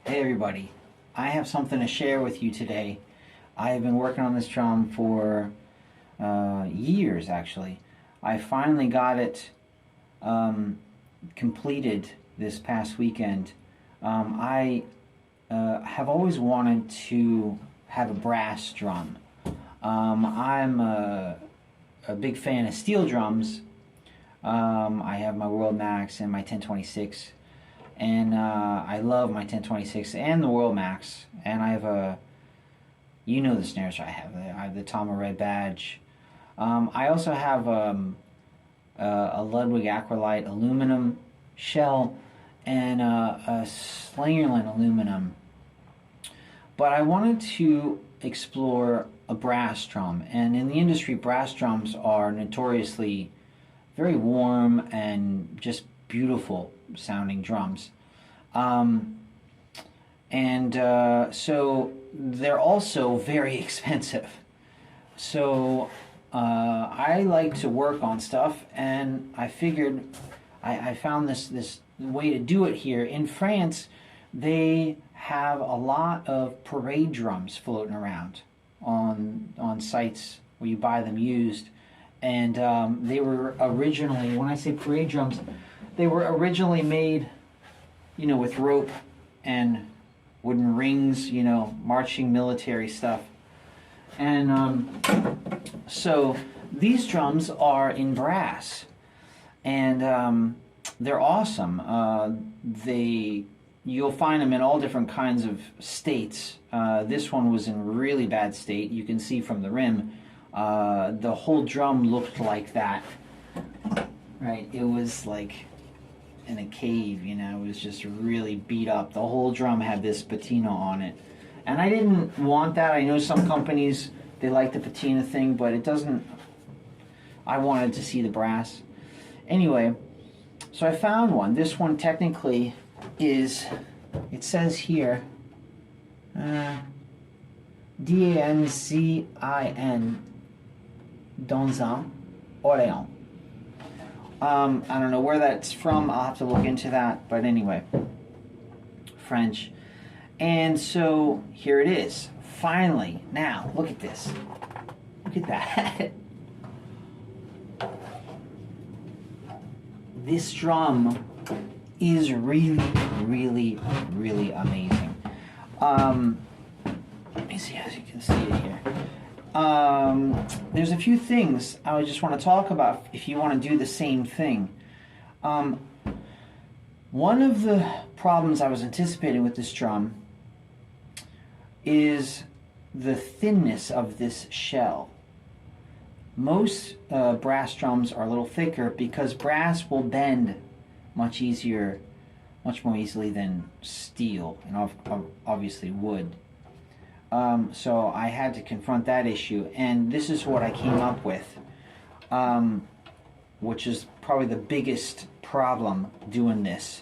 Hey everybody, I have something to share with you today. I have been working on this drum for years actually. I finally got it completed this past weekend. I have always wanted to have a brass drum. I'm a big fan of steel drums. I have my World Max and my 1026, and I love my 1026 and the World Max. And I have the snares I have. I have the Tama Red Badge. I also have a Ludwig Aqualite aluminum shell and a Slingerland aluminum. But I wanted to explore a brass drum, and in the industry, brass drums are notoriously very warm and just beautiful sounding drums. So they're also very expensive. So I like to work on stuff, and I figured I found this way to do it here. In France, they have a lot of parade drums floating around on sites where you buy them used. And they were originally, when I say parade drums, they were originally made, with rope and wooden rings, marching military stuff. And so these drums are in brass, and they're awesome. You'll find them in all different kinds of states. This one was in really bad state. You can see from the rim. The whole drum looked like that, right? It was like in a cave, it was just really beat up. The whole drum had this patina on it. And I didn't want that. I know some companies, they like the patina thing, but it doesn't, I wanted to see the brass. Anyway, so I found one. This one technically is, it says here, Dancin Donzin, Orléans. I don't know where that's from. I'll have to look into that. But anyway, French. And so here it is. Finally. Now, look at this. Look at that. This drum is really, really, really amazing. Let me see as you can see it here. There's a few things I just want to talk about if you want to do the same thing. One of the problems I was anticipating with this drum is the thinness of this shell. Most brass drums are a little thicker because brass will bend much more easily than steel, and obviously wood. So I had to confront that issue, and this is what I came up with, which is probably the biggest problem doing this.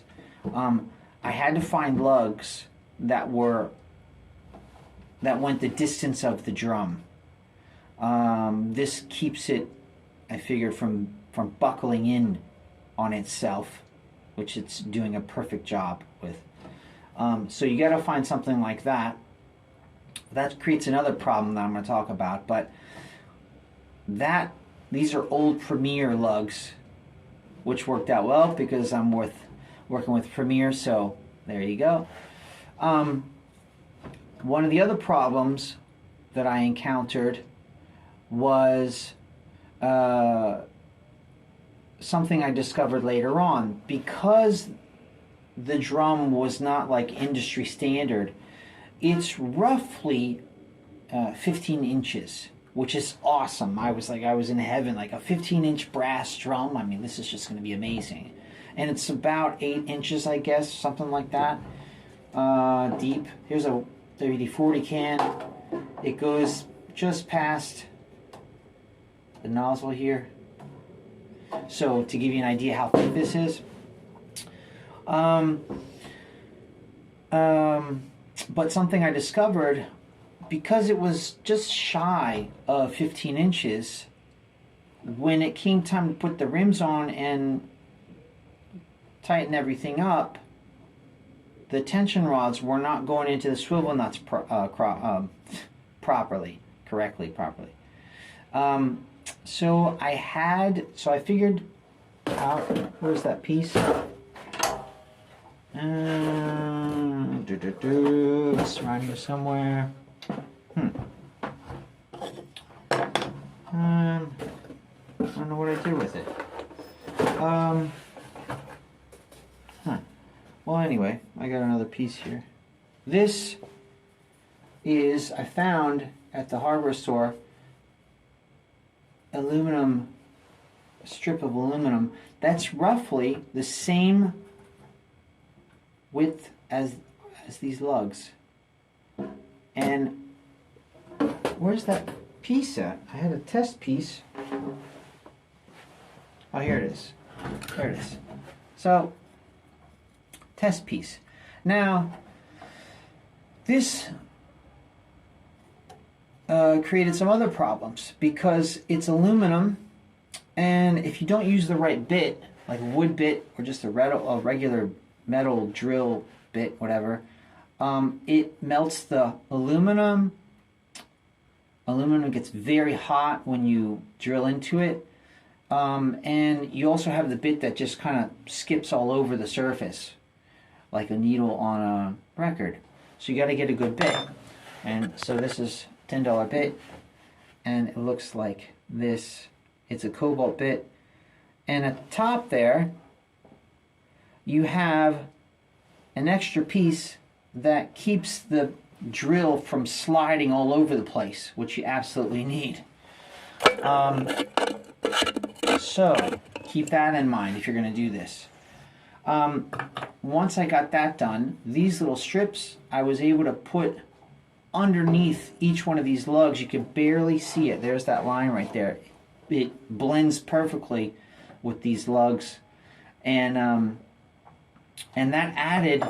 I had to find lugs that went the distance of the drum. This keeps it, I figured, from buckling in on itself, which it's doing a perfect job with. So you got to find something like that. That creates another problem that I'm going to talk about, but these are old Premier lugs, which worked out well because I'm working with Premier, so there you go. One of the other problems that I encountered was something I discovered later on. Because the drum was not like industry standard, it's roughly 15 inches, which is awesome. I was in heaven, like a 15-inch brass drum. I mean, this is just going to be amazing. And it's about 8 inches, I guess, something like that, deep. Here's a WD-40 can. It goes just past the nozzle here. So to give you an idea how thick this is. But something I discovered, because it was just shy of 15 inches, when it came time to put the rims on and tighten everything up, the tension rods were not going into the swivel nuts properly. So I figured out, where's that piece? It's around here somewhere. I don't know what I did with it. Well, anyway, I got another piece here. This is, I found at the hardware store, strip of aluminum that's roughly the same width as these lugs. And where's that piece at? I had a test piece. Oh, here it is. There it is. So, test piece. Now, this created some other problems because it's aluminum, and if you don't use the right bit, like a wood bit or just a regular metal drill bit, whatever, it melts the aluminum. Aluminum gets very hot when you drill into it. And you also have the bit that just kind of skips all over the surface like a needle on a record. So you got to get a good bit. And so this is $10 bit, and it looks like this. It's a cobalt bit, and at the top there you have an extra piece that keeps the drill from sliding all over the place, which you absolutely need. So keep that in mind if you're going to do this. Once I got that done, these little strips I was able to put underneath each one of these lugs. You could barely see it. There's that line right there. It blends perfectly with these lugs, and that added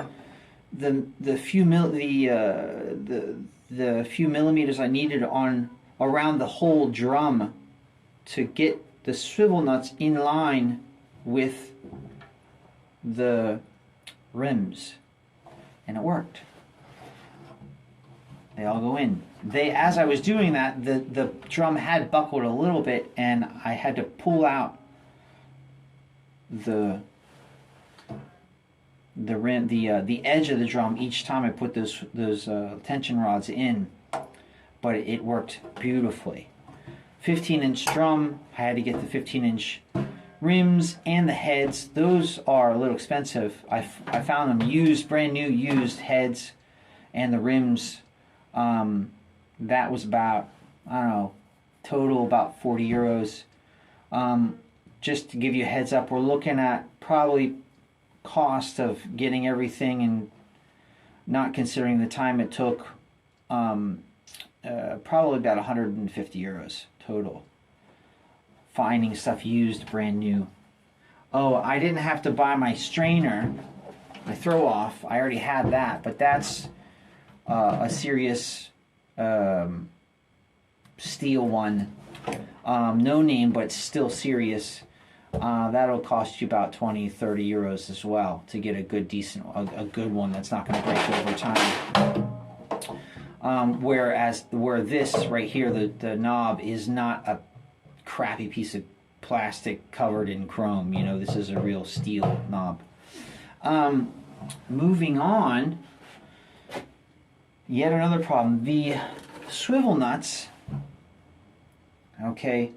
the few millimeters I needed on around the whole drum to get the swivel nuts in line with the rims, and it worked. They all go in. As I was doing that, the drum had buckled a little bit, and I had to pull out the rim, the edge of the drum each time I put those tension rods in, but it worked beautifully. 15-inch drum. I had to get the 15-inch rims and the heads. Those are a little expensive. I found them used, brand new used heads, and the rims. That was about, I don't know, total about 40 euros. Just to give you a heads up, we're looking at probably cost of getting everything and not considering the time it took, probably about 150 euros total. Finding stuff used, brand new. Oh, I didn't have to buy my strainer, my throw off. I already had that, but that's a serious steel one. No name, but still serious. That'll cost you about 20, 30 euros as well to get a good, decent, a good one that's not going to break over time. Where this right here, the knob is not a crappy piece of plastic covered in chrome. You know, this is a real steel knob. Moving on, yet another problem. The swivel nuts, okay,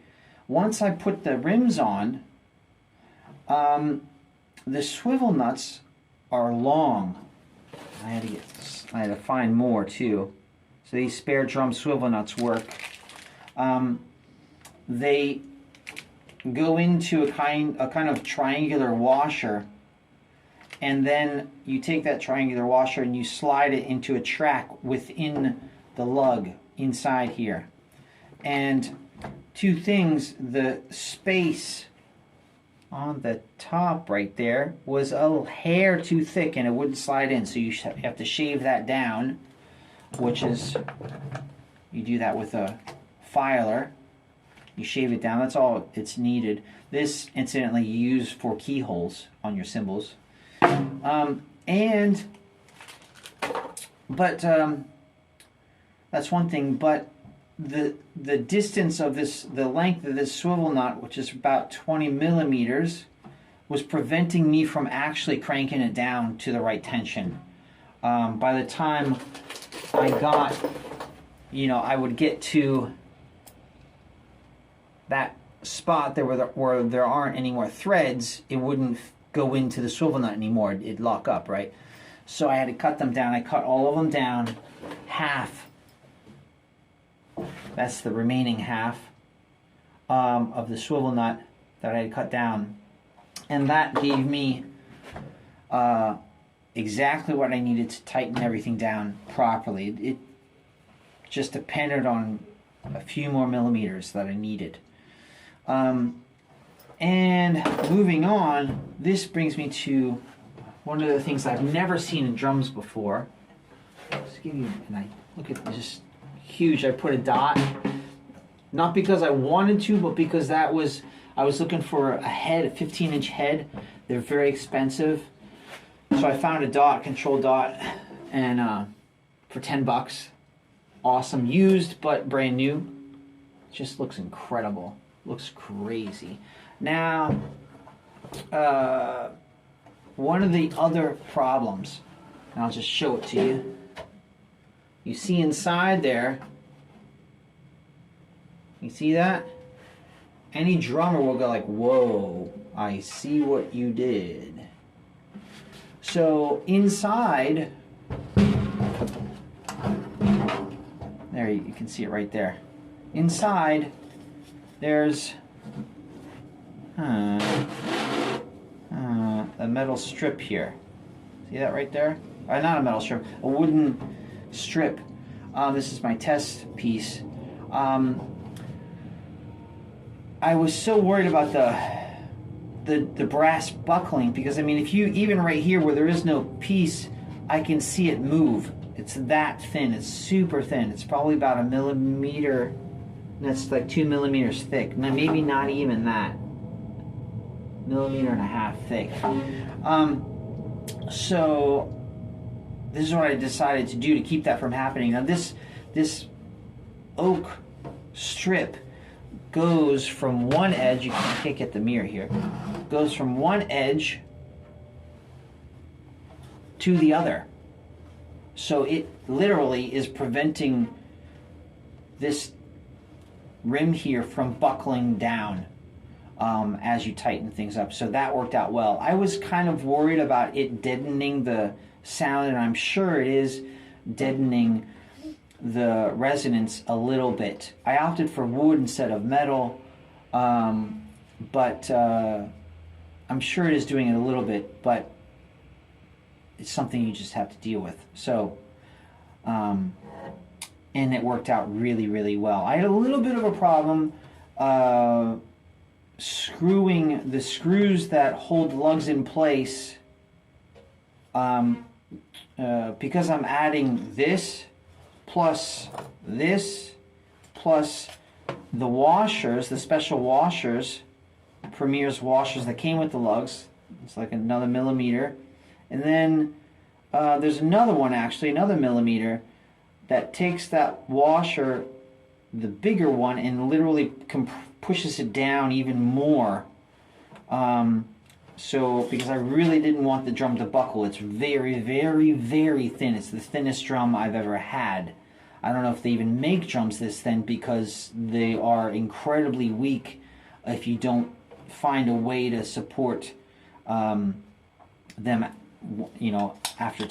once I put the rims on, the swivel nuts are long. I had to find more too. So these spare drum swivel nuts work. They go into a kind of triangular washer, and then you take that triangular washer and you slide it into a track within the lug inside here. And two things, the space on the top right there was a hair too thick and it wouldn't slide in, so you have to shave that down, which is, you do that with a filer. You shave it down, that's all it's needed. This, incidentally, you use for keyholes on your cymbals. And but that's one thing. But the distance of this, the length of this swivel nut, which is about 20 millimeters, was preventing me from actually cranking it down to the right tension. By the time I got, I would get to that spot there where there aren't any more threads, it wouldn't go into the swivel nut anymore. It'd lock up, right? So I had to cut them down. I cut all of them down, half. That's the remaining half of the swivel nut that I had cut down. And that gave me exactly what I needed to tighten everything down properly. It just depended on a few more millimeters that I needed. And moving on, this brings me to one of the things I've never seen in drums before. Just give you, and I look at this huge. I put a dot, not because I wanted to, but because I was looking for a head, a 15-inch head. They're very expensive, so I found a dot, control dot, and for $10. Awesome, used but brand new. Just looks incredible. Looks crazy. Now, one of the other problems, and I'll just show it to you. You see inside there, you see that? Any drummer will go like, whoa, I see what you did. So inside, there you can see it right there. Inside, there's a metal strip here. See that right there? Not a metal strip, a wooden strip. This is my test piece. I was so worried about the brass buckling, because I mean, if you, even right here where there is no piece, I can see it move. It's that thin. It's super thin. It's probably about 1 millimeter. That's like 2 millimeters thick. Now, maybe not even that. 1.5 millimeters thick. So this is what I decided to do to keep that from happening. Now this oak strip goes from one edge, you can't get the mirror here, goes from one edge to the other. So it literally is preventing this rim here from buckling down as you tighten things up. So that worked out well. I was kind of worried about it deadening the sound, and I'm sure it is deadening the resonance a little bit. I opted for wood instead of metal, but I'm sure it is doing it a little bit, but it's something you just have to deal with. So, and it worked out really, really well. I had a little bit of a problem screwing the screws that hold the lugs in place, because I'm adding this plus the washers, the special washers, Premier's washers that came with the lugs. It's like another millimeter. And then there's another one, actually, another millimeter, that takes that washer, the bigger one, and literally pushes it down even more. So, because I really didn't want the drum to buckle. It's very, very, very thin. It's the thinnest drum I've ever had. I don't know if they even make drums this thin, because they are incredibly weak if you don't find a way to support them, you know, after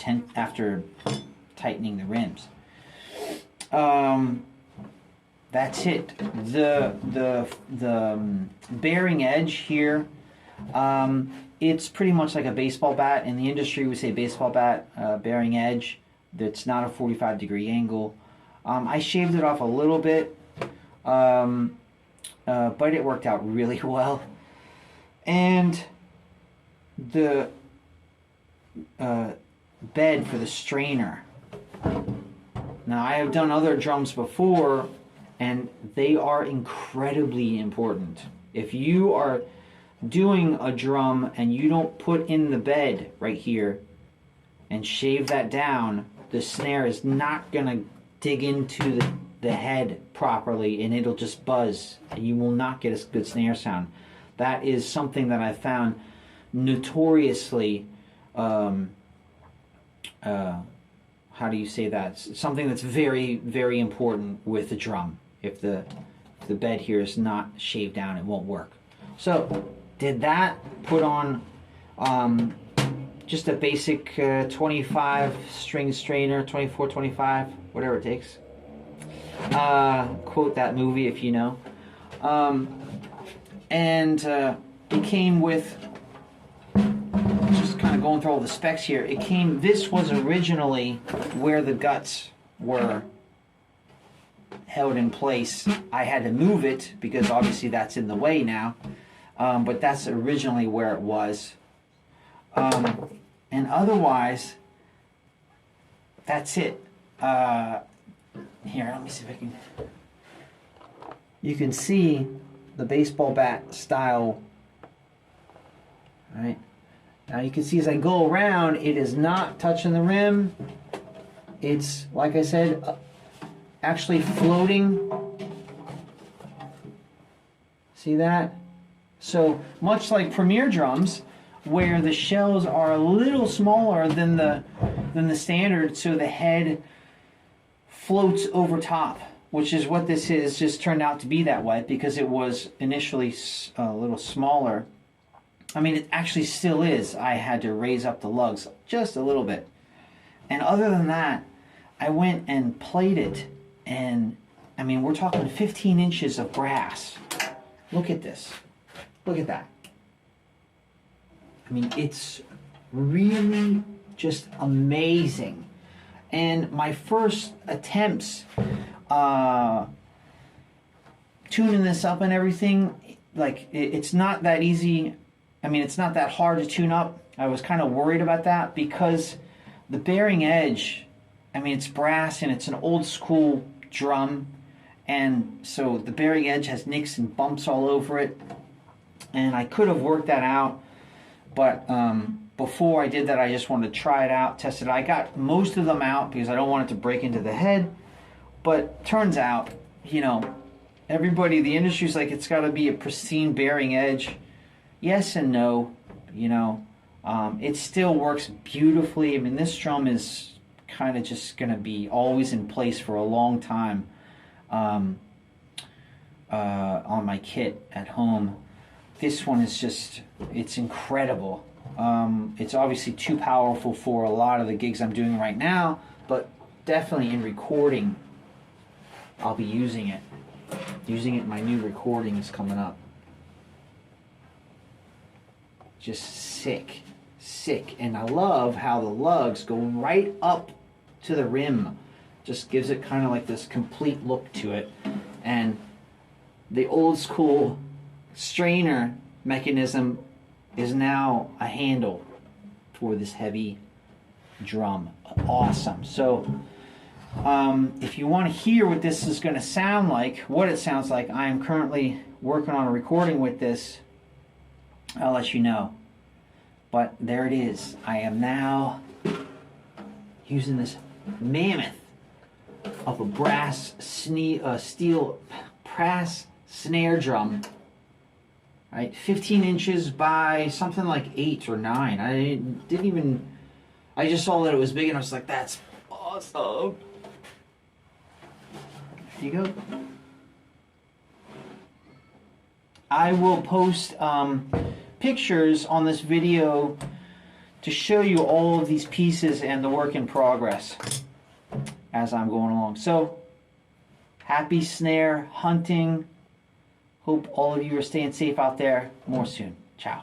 tightening the rims. That's it. The bearing edge here, it's pretty much like a baseball bat. In the industry, we say baseball bat bearing edge. That's not a 45-degree angle. I shaved it off a little bit, but it worked out really well. And the bed for the strainer. Now, I have done other drums before, and they are incredibly important. If you are doing a drum and you don't put in the bed right here and shave that down, the snare is not going to dig into the head properly, and it'll just buzz, and you will not get a good snare sound. That is something that I found notoriously, how do you say that? Something that's very, very important with the drum. If the bed here is not shaved down, it won't work. So, did that, put on just a basic 25 string strainer, 24, 25, whatever it takes. Quote that movie if you know. It came with, just kind of going through all the specs here, this was originally where the guts were held in place. I had to move it because obviously that's in the way now, but that's originally where it was. And otherwise, that's it. Here, let me see if I can. You can see the baseball bat style. All right. Now you can see as I go around, it is not touching the rim. It's, like I said, actually floating. See that? So much like Premier drums, where the shells are a little smaller than the standard, so the head floats over top, which is what this is. Just turned out to be that way because it was initially a little smaller. I mean, it actually still is. I had to raise up the lugs just a little bit. And other than that, I went and played it, and I mean, we're talking 15 inches of brass. Look at this. Look at that. I mean, it's really just amazing. And my first attempts tuning this up and everything, like, it's not that easy. I mean, it's not that hard to tune up. I was kind of worried about that because the bearing edge, I mean, it's brass and it's an old school drum. And so the bearing edge has nicks and bumps all over it. And I could have worked that out. But before I did that, I just wanted to try it out, test it. I got most of them out because I don't want it to break into the head. But turns out, you know, everybody, the industry's like, it's got to be a pristine bearing edge. Yes and no, you know. It still works beautifully. I mean, this drum is kind of just going to be always in place for a long time on my kit at home. This one is just, it's incredible. It's obviously too powerful for a lot of the gigs I'm doing right now, but definitely in recording, I'll be using it. Using it in my new recordings coming up. Just sick, sick. And I love how the lugs go right up to the rim. Just gives it kind of like this complete look to it. And the old school strainer mechanism is now a handle for this heavy drum. Awesome. So if you want to hear what this is going to sound like, what it sounds like, I am currently working on a recording with this. I'll let you know. But there it is. I am now using this mammoth of a steel brass snare drum. Right, 15 inches by something like 8 or 9. I just saw that it was big and I was like, that's awesome. There you go. I will post pictures on this video to show you all of these pieces and the work in progress as I'm going along. So, happy snare hunting. Hope all of you are staying safe out there. More soon. Ciao.